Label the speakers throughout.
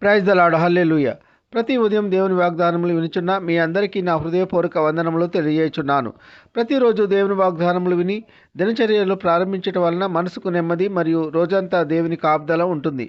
Speaker 1: Praise the lord. హల్లెలూయా. ప్రతి ఉదయం దేవుని వాగ్దానములు వినుచున్న మీ అందరికీ నా హృదయపూర్వక వందనములు తెలియజేయుచున్నాను. ప్రతిరోజు దేవుని వాగ్దానములు విని దినచర్యలు ప్రారంభించడం వలన మనసుకు నెమ్మది మరియు రోజంతా దేవుని కాపుదల ఉంటుంది.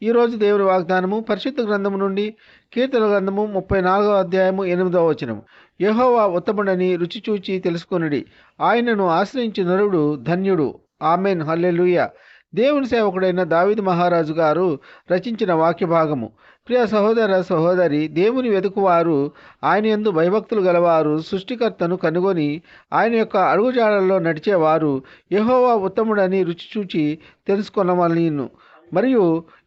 Speaker 1: ఈరోజు దేవుని వాగ్దానము పరిశుద్ధ గ్రంథము నుండి కీర్తన గ్రంథము 34వ అధ్యాయము 8వ వచనం. యెహోవా ఉత్తముడని రుచి చూచి తెలుసుకొనుడి, ఆయనను ఆశ్రయించు నరుడు ధన్యుడు. ఆమెన్. హల్లెలూయా. దేవుని సేవకుడైన దావీదు మహారాజు గారు రచించిన వాక్య భాగము. ప్రియ సహోదర సహోదరి, దేవుని వెతుకువారు, ఆయన యందు భయభక్తులు గలవారు, సృష్టికర్తను కనుగొని ఆయన యొక్క అడుగుజాడల్లో నడిచేవారు యెహోవా ఉత్తముడని రుచి చూచి తెలుసుకొనవలెను మరియు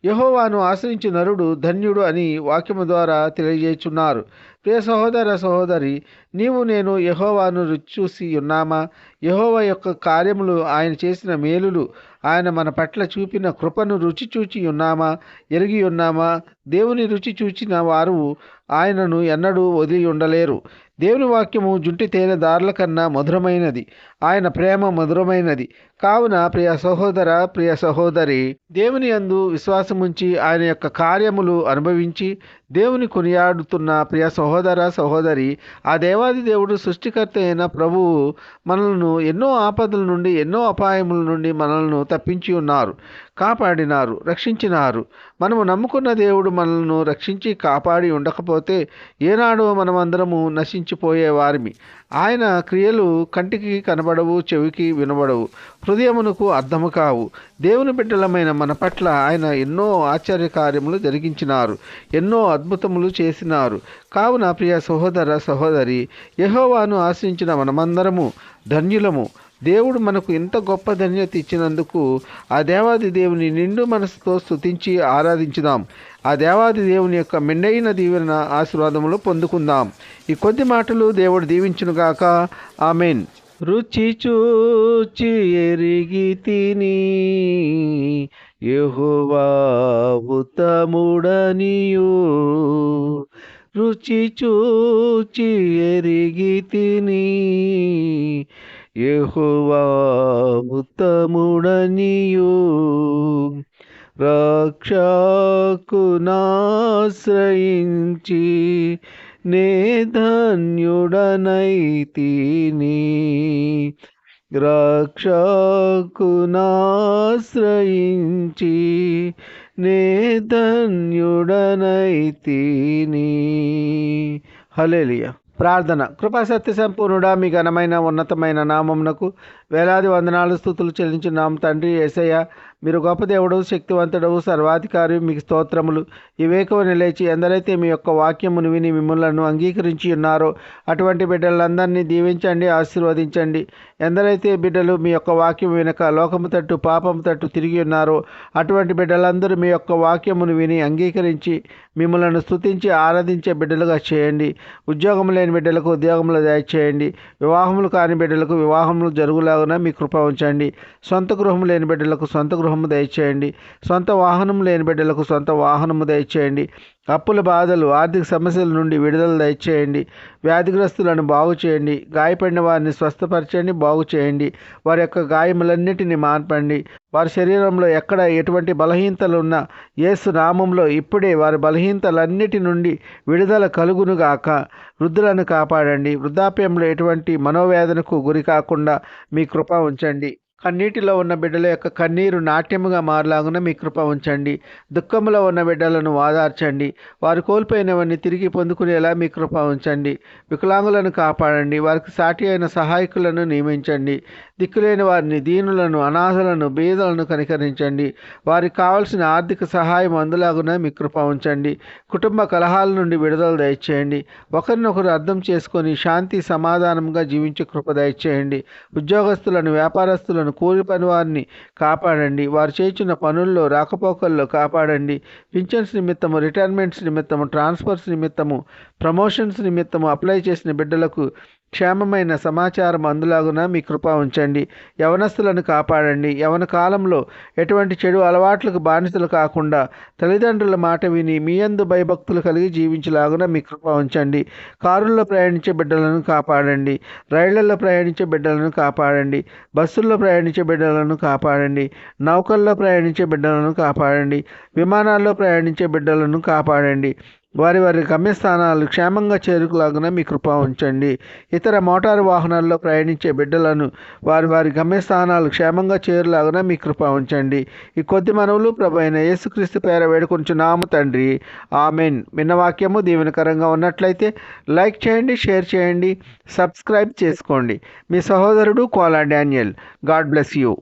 Speaker 1: యెహోవాను ఆశ్రయించు నరుడు ధన్యుడు అని వాక్యము ద్వారా తెలియజేయుచున్నారు. ప్రియ సహోదర సహోదరి, నీవు నేను యెహోవాను రుచి చూసి ఉన్నామా? యెహోవా యొక్క కార్యములు, ఆయన చేసిన మేలులు, ఆయన మన పట్ల చూపిన కృపను రుచి చూచి ఉన్నామా, ఎరిగి ఉన్నామా? దేవుని రుచి చూచిన వారు ఆయనను ఎన్నడూ వదిలి ఉండలేరు. దేవుని వాక్యము జుంటి తేనె దారుల కన్నా మధురమైనది, ఆయన ప్రేమ మధురమైనది. కావున ప్రియ సహోదర, ప్రియ సహోదరి, దేవుని యందు విశ్వాసముంచి ఆయన యొక్క కార్యములు అనుభవించి దేవుని కొనియాడుతున్న ప్రియ సహోదర సహోదరి, ఆ దేవాది దేవుడు సృష్టికర్త అయిన ప్రభువు మనల్ని ఎన్నో ఆపదల నుండి, ఎన్నో అపాయముల నుండి మనల్ని తప్పించి ఉన్నారు, కాపాడినారు, రక్షించినారు. మనము నమ్ముకున్న దేవుడు మనల్ని రక్షించి కాపాడి ఉండకపోతే ఏనాడో మనమందరము నశించిపోయే వారిమి. ఆయన క్రియలు కంటికి కనబడవు, చెవికి వినబడవు, హృదయమునకు అర్థము కావు. దేవుని బిడ్డలమైన మన పట్ల ఆయన ఎన్నో ఆశ్చర్య కార్యములు జరిగించినారు, ఎన్నో అద్భుతములు చేసినారు. కావున ప్రియ సహోదర సహోదరి, యెహోవాను ఆశ్రయించిన మనమందరము ధన్యులము. దేవుడు మనకు ఇంత గొప్ప ధన్యత ఇచ్చినందుకు ఆ దేవాది దేవుని నిండు మనసుతో స్తుతించి ఆరాధించుదాం. ఆ దేవాది దేవుని యొక్క మెండైన దీవెన ఆశీర్వాదములు పొందుకుందాం. ఈ కొద్ది మాటలు దేవుడు దీవించునుగాక. ఆమెన్. రుచి చూచి ఎరిగి తిని యెహోవా ఉత్తముడనియు, రుచి చూచి ఎరిగి తిని యెహోవా ఉత్తముడనియు, రక్షకునాశ్రయించి నే ధన్యుడనైతిని, రక్షకునాశ్రయించి నే ధన్యుడనైతిని. హల్లెలూయా. ప్రార్థన. కృపా సత్య సంపూర్ణుడా, మీ ఘనమైన ఉన్నతమైన నామమునకు వేలాది వందనాలు స్తుతులు చెల్లించున్నాం తండ్రి. యేసయ్య, మీరు గొప్ప దేవుడు, శక్తివంతుడవు, సర్వాధికారి, మీకు స్తోత్రములు. ఈ వేకువని లేచి ఎందరైతే మీ యొక్క వాక్యమును విని మిమ్మల్ని అంగీకరించి ఉన్నారో అటువంటి బిడ్డలందరినీ దీవించండి, ఆశీర్వదించండి. ఎందరైతే బిడ్డలు మీ యొక్క వాక్యం వినక లోకము తట్టు, పాపము తట్టు తిరిగి ఉన్నారో అటువంటి బిడ్డలందరూ మీ యొక్క వాక్యమును విని అంగీకరించి మిమ్మల్ని స్తుతించి ఆరాధించే బిడ్డలుగా చేయండి. ఉద్యోగం లేని బిడ్డలకు ఉద్యోగములు దయచేయండి. వివాహములు కాని బిడ్డలకు వివాహములు జరుగులాగున మీ కృప ఉంచండి. సొంత గృహం లేని బిడ్డలకు సొంత గృహము దయచేయండి. సొంత వాహనం లేని బిడ్డలకు సొంత వాహనము దయచేయండి. అప్పుల బాధలు, ఆర్థిక సమస్యల నుండి విడుదల దయచేయండి. వ్యాధిగ్రస్తులను బాగు చేయండి. గాయపడిన వారిని స్వస్థపరచండి, బాగు చేయండి. వారి యొక్క గాయములన్నిటిని మాన్పండి. వారి శరీరంలో ఎక్కడ ఎటువంటి బలహీనతలు ఉన్నా యేసు నామంలో ఇప్పుడే వారి బలహీనతలన్నిటి నుండి విడుదల కలుగునుగాక. వృద్ధులను కాపాడండి. వృద్ధాప్యంలో ఎటువంటి మనోవేదనకు గురి కాకుండా మీ కృప ఉంచండి. కన్నీటిలో ఉన్న బిడ్డల యొక్క కన్నీరు నాట్యముగా మారలాగున మీ కృప ఉంచండి. దుఃఖంలో ఉన్న బిడ్డలను ఓదార్చండి. వారు కోల్పోయినవన్నీ తిరిగి పొందుకునేలా మీ కృప ఉంచండి. వికలాంగులను కాపాడండి. వారికి సాటి అయిన సహాయకులను నియమించండి. దిక్కులేని వారిని, దీనులను, అనాథలను, బీదలను కనికరించండి. వారికి కావలసిన ఆర్థిక సహాయం అందులాగున మీ కృప ఉంచండి. కుటుంబ కలహాల నుండి విడుదల దయచేయండి. ఒకరినొకరు అర్థం చేసుకొని శాంతి సమాధానంగా జీవించే కృప దయచేయండి. ఉద్యోగస్తులను, వ్యాపారస్తులను, కూలి పని వారిని కాపాడండి. వారు చేస్తున్న పనుల్లో, రాకపోకల్లో కాపాడండి. పింఛన్స్ నిమిత్తము, రిటైర్మెంట్స్ నిమిత్తము, ట్రాన్స్ఫర్స్ నిమిత్తము, ప్రమోషన్స్ నిమిత్తము అప్లై చేసిన బిడ్డలకు క్షేమమైన సమాచారం అందులాగున మీ కృప ఉంచండి. యవనస్తులను కాపాడండి. యవన కాలంలో ఎటువంటి చెడు అలవాట్లకు బానిసలు కాకుండా తల్లిదండ్రుల మాట విని మీ యందు భయభక్తులు కలిగి జీవించలాగున మీ కృప ఉంచండి. కారుల్లో ప్రయాణించే బిడ్డలను కాపాడండి. రైళ్లలో ప్రయాణించే బిడ్డలను కాపాడండి. బస్సుల్లో ప్రయాణించే బిడ్డలను కాపాడండి. నౌకల్లో ప్రయాణించే బిడ్డలను కాపాడండి. విమానాల్లో ప్రయాణించే బిడ్డలను కాపాడండి. వారి వారి గమ్యస్థానాలు క్షేమంగా చేరుకులాగున మీ కృప ఉంచండి. ఇతర మోటారు వాహనాల్లో ప్రయాణించే బిడ్డలను వారి వారి గమ్యస్థానాలు క్షేమంగా చేరులాగున మీ కృప ఉంచండి. ఈ కొద్ది మనవులు ప్రభు అయిన యేసుక్రీస్తు పేర వేడుకొంచున్నాము తండ్రి. ఆమెన్. విన్న వాక్యము దీవెనకరంగా ఉన్నట్లయితే లైక్ చేయండి, షేర్ చేయండి, సబ్స్క్రైబ్ చేసుకోండి. మీ సహోదరుడు Kola Daniel. God bless you.